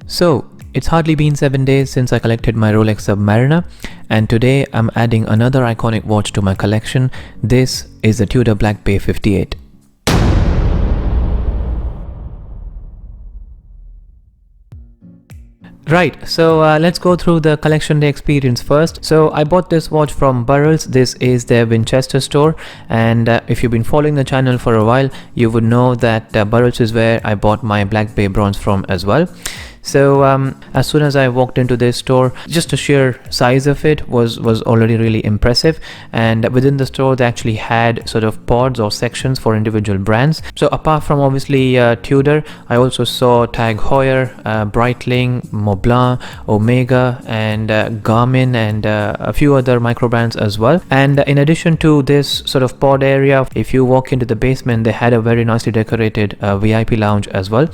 So, it's hardly been 7 days since I collected my Rolex Submariner, and today I'm adding another iconic watch to my collection. This is the Tudor Black Bay 58. Right, so let's go through the collection day experience first. So I bought this watch from Burrells. This is their Winchester store, and if you've been following the channel for a while, you would know that Burrells is where I bought my Black Bay bronze from as well. So as soon as I walked into this store, just the sheer size of it was already really impressive, and within the store they actually had sort of pods or sections for individual brands. So apart from obviously Tudor, I also saw Tag Heuer, Breitling, Montblanc, Omega, and Garmin, and a few other micro brands as well. And in addition to this sort of pod area, if you walk into the basement, they had a very nicely decorated VIP lounge as well.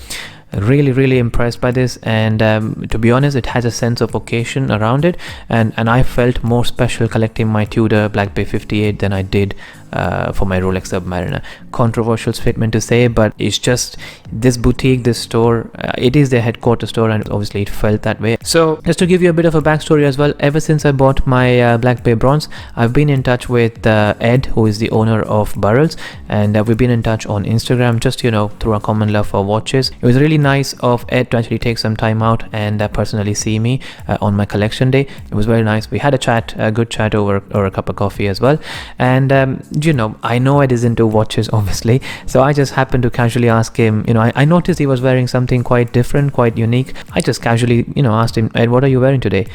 Really impressed by this, and to be honest, it has a sense of occasion around it, and I felt more special collecting my Tudor Black Bay 58 than I did for my Rolex Submariner. Controversial statement to say, but it's just this boutique, this store, it is their headquarters store, and obviously it felt that way. So just to give you a bit of a backstory as well, ever since I bought my Black Bay bronze, I've been in touch with Ed, who is the owner of Burrells, and we've been in touch on Instagram, just through our common love for watches. It was really nice of Ed to actually take some time out and personally see me on my collection day. It was very nice. We had a good chat over a cup of coffee as well, and I know Ed is into watches obviously, so I just happened to casually ask him, I noticed he was wearing something quite different, quite unique. I just casually asked him, Ed, what are you wearing today?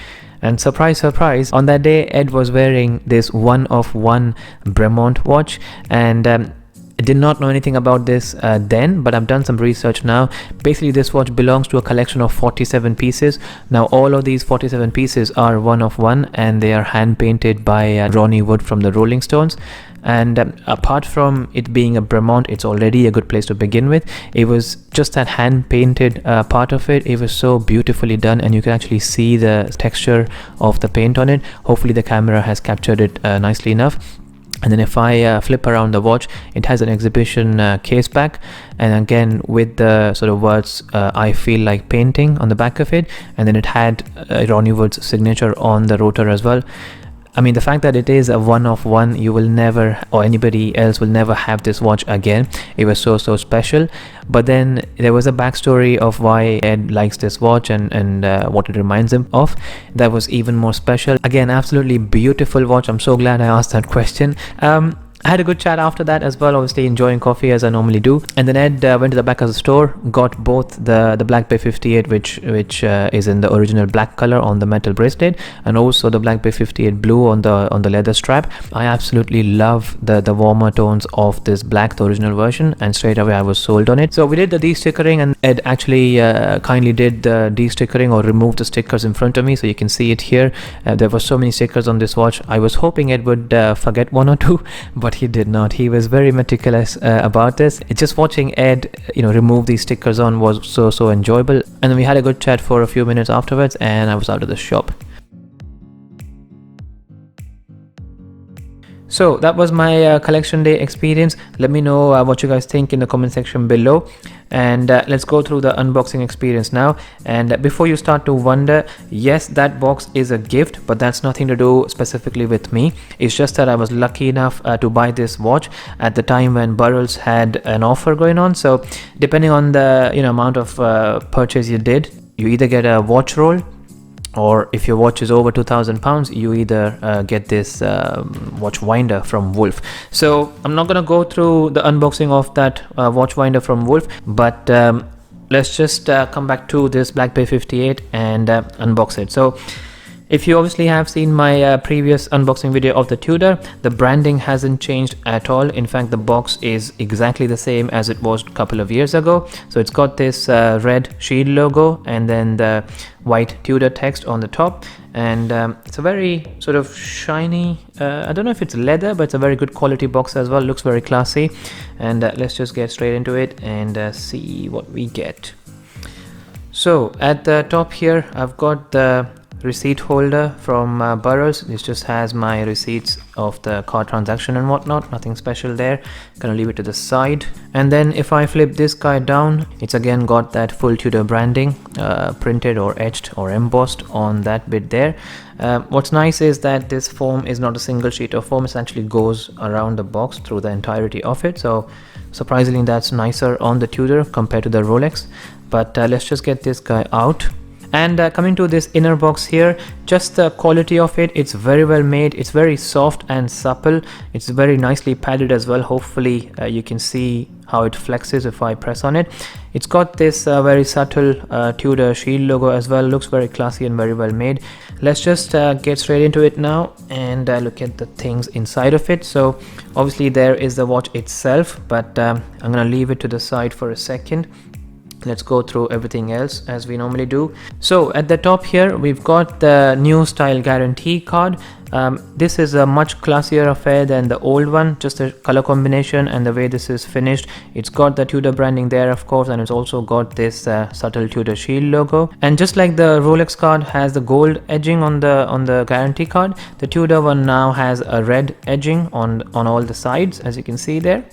And surprise, on that day Ed was wearing this one-of-one Bremont watch, and I did not know anything about this then, but I've done some research now. Basically, this watch belongs to a collection of 47 pieces. Now, all of these 47 pieces are one of one, and they are hand painted by Ronnie Wood from the Rolling Stones. And apart from it being a Bremont, it's already a good place to begin with. It was just that hand painted part of it. It was so beautifully done, and you can actually see the texture of the paint on it. Hopefully the camera has captured it nicely enough. And then if I flip around the watch, it has an exhibition case back, and again with the sort of words I feel like painting on the back of it, and then it had Ronnie Wood's signature on the rotor as well. I mean, the fact that it is a one-of-one, you will never, or anybody else will never have this watch again. It was so special. But then there was a backstory of why Ed likes this watch and what it reminds him of. That was even more special. Again, absolutely beautiful watch. I'm so glad I asked that question. I had a good chat after that as well, obviously enjoying coffee as I normally do. And then Ed went to the back of the store, got both the Black Bay 58, which is in the original black color on the metal bracelet, and also the Black Bay 58 blue on the leather strap. I absolutely love the warmer tones of this black, the original version, and straight away I was sold on it. So we did the de-stickering, and Ed actually kindly did the de-stickering, or removed the stickers in front of me, so you can see it here. There were so many stickers on this watch. I was hoping Ed would forget one or two, but he did not. He was very meticulous about this. It's just watching Ed remove these stickers on was so enjoyable. And then we had a good chat for a few minutes afterwards, and I was out of the shop. So that was my collection day experience. Let me know what you guys think in the comment section below, and let's go through the unboxing experience now. And before you start to wonder, yes, that box is a gift, but that's nothing to do specifically with me. It's just that I was lucky enough to buy this watch at the time when Burrells had an offer going on. So depending on the amount of purchase you did, you either get a watch roll, or if your watch is over £2,000, you either get this watch winder from Wolf. So I'm not gonna go through the unboxing of that watch winder from Wolf, but let's just come back to this Black Bay 58 and unbox it. So if you obviously have seen my previous unboxing video of the Tudor, the branding hasn't changed at all. In fact, the box is exactly the same as it was a couple of years ago. So it's got this red shield logo, and then the white Tudor text on the top, and it's a very sort of shiny, I don't know if it's leather, but it's a very good quality box as well. Looks very classy. And let's just get straight into it and see what we get. So at the top here, I've got the receipt holder from Burrells. This just has my receipts of the card transaction and whatnot. Nothing special there. Gonna leave it to the side. And then if I flip this guy down, it's again got that full Tudor branding printed or etched or embossed on that bit there. What's nice is that this foam is not a single sheet of foam. It actually goes around the box through the entirety of it. So surprisingly, that's nicer on the Tudor compared to the Rolex. But let's just get this guy out. And coming to this inner box here, just the quality of it, it's very well made. It's very soft and supple. It's very nicely padded as well. Hopefully you can see how it flexes if I press on it. It's got this very subtle Tudor shield logo as well. Looks very classy and very well made. Let's just get straight into it now and look at the things inside of it. So obviously there is the watch itself, but I'm gonna leave it to the side for a second. Let's go through everything else as we normally do. So at the top here, we've got the new style guarantee card. This is a much classier affair than the old one. Just the color combination and the way this is finished. It's got the Tudor branding there, of course, and it's also got this subtle Tudor shield logo. And just like the Rolex card has the gold edging on the guarantee card, the Tudor one now has a red edging on all the sides, as you can see there.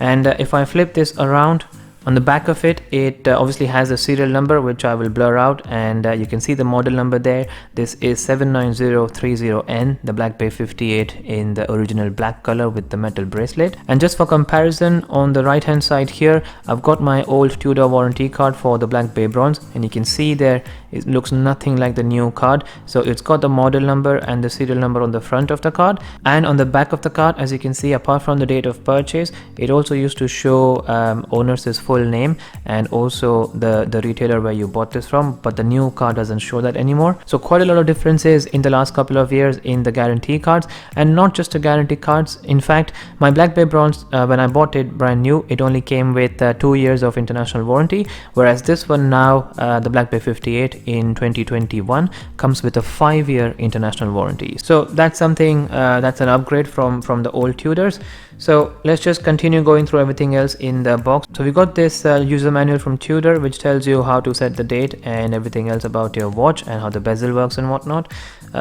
And if I flip this around, on the back of it, it obviously has a serial number, which I will blur out, and you can see the model number there. This is 79030N, the Black Bay 58 in the original black color with the metal bracelet. And just for comparison, on the right hand side here, I've got my old Tudor warranty card for the Black Bay bronze, and you can see there it looks nothing like the new card. So it's got the model number and the serial number on the front of the card, and on the back of the card, as you can see, apart from the date of purchase, it also used to show owner's full name and also the retailer where you bought this from, but the new card doesn't show that anymore. So quite a lot of differences in the last couple of years in the guarantee cards, and not just the guarantee cards. In fact, my Black Bay bronze, when I bought it brand new, it only came with 2 years of international warranty, whereas this one now, the Black Bay 58 in 2021, comes with a 5-year international warranty. So that's something that's an upgrade from the old Tudors. So let's just continue going through everything else in the box. So we got this user manual from Tudor, which tells you how to set the date and everything else about your watch and how the bezel works and whatnot.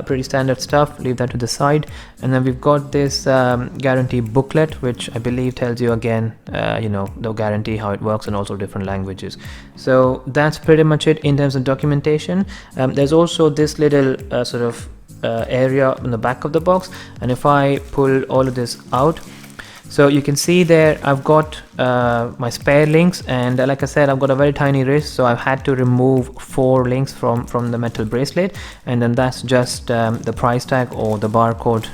Pretty standard stuff, leave that to the side. And then we've got this guarantee booklet, which I believe tells you again, the guarantee, how it works, and also different languages. So that's pretty much it in terms of documentation. There's also this little area on the back of the box, and if I pull all of this out, so you can see there I've got my spare links, and like I said, I've got a very tiny wrist, so I've had to remove 4 links from the metal bracelet, and then that's just the price tag or the barcode.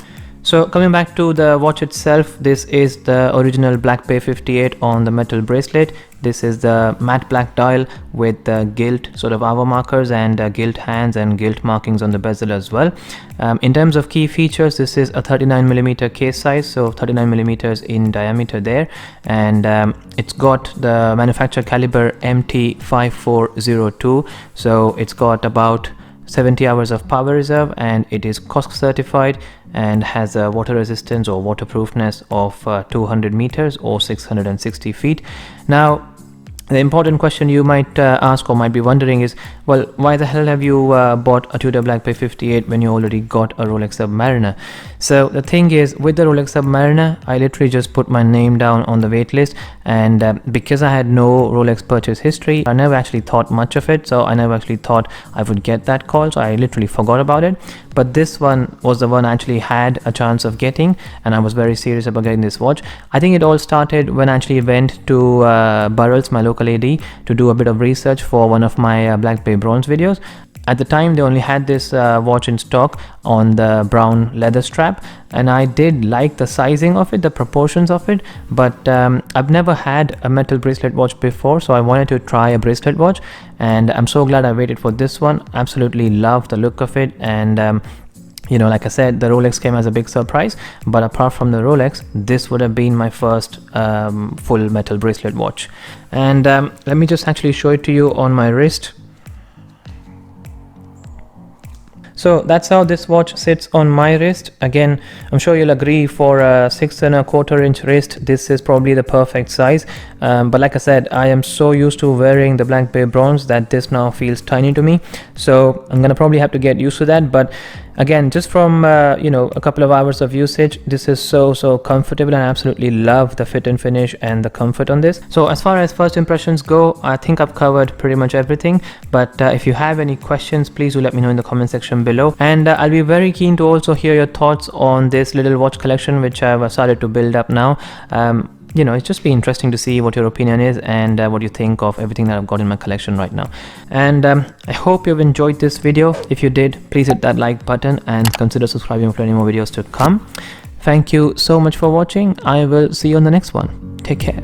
So coming back to the watch itself, this is the original Black Bay 58 on the metal bracelet. This is the matte black dial with the gilt sort of hour markers and gilt hands and gilt markings on the bezel as well. In terms of key features, this is a 39mm case size, so 39mm in diameter there, and it's got the manufacturer caliber MT5402, so it's got about 70 hours of power reserve, and it is COSC certified and has a water resistance or waterproofness of 200 meters or 660 feet. Now, the important question you might ask or might be wondering is, well, why the hell have you bought a Tudor Black Bay 58 when you already got a Rolex Submariner? So the thing is, with the Rolex Submariner, I literally just put my name down on the wait list, and because I had no Rolex purchase history, I never actually thought much of it, so I never actually thought I would get that call, so I literally forgot about it. But this one was the one I actually had a chance of getting, and I was very serious about getting this watch. I think it all started when I actually went to Burrells, my local AD, to do a bit of research for one of my Black Bay bronze videos. At the time, they only had this watch in stock on the brown leather strap, and I did like the sizing of it, the proportions of it, but I've never had a metal bracelet watch before, so I wanted to try a bracelet watch, and I'm so glad I waited for this one. Absolutely love the look of it, and like I said, the Rolex came as a big surprise, but apart from the Rolex, this would have been my first full metal bracelet watch. And let me just actually show it to you on my wrist. So that's how this watch sits on my wrist. Again, I'm sure you'll agree, for a 6¼ inch wrist, this is probably the perfect size. But like I said, I am so used to wearing the Black Bay bronze that this now feels tiny to me. So I'm gonna probably have to get used to that. But Again, just from a couple of hours of usage, this is so comfortable, and I absolutely love the fit and finish and the comfort on this. So as far as first impressions go, I think I've covered pretty much everything, but if you have any questions, please do let me know in the comment section below, and I'll be very keen to also hear your thoughts on this little watch collection which I've started to build up now. It's just be interesting to see what your opinion is and what you think of everything that I've got in my collection right now. And I hope you've enjoyed this video. If you did, please hit that like button and consider subscribing for any more videos to come. Thank you so much for watching. I will see you on the next one. Take care.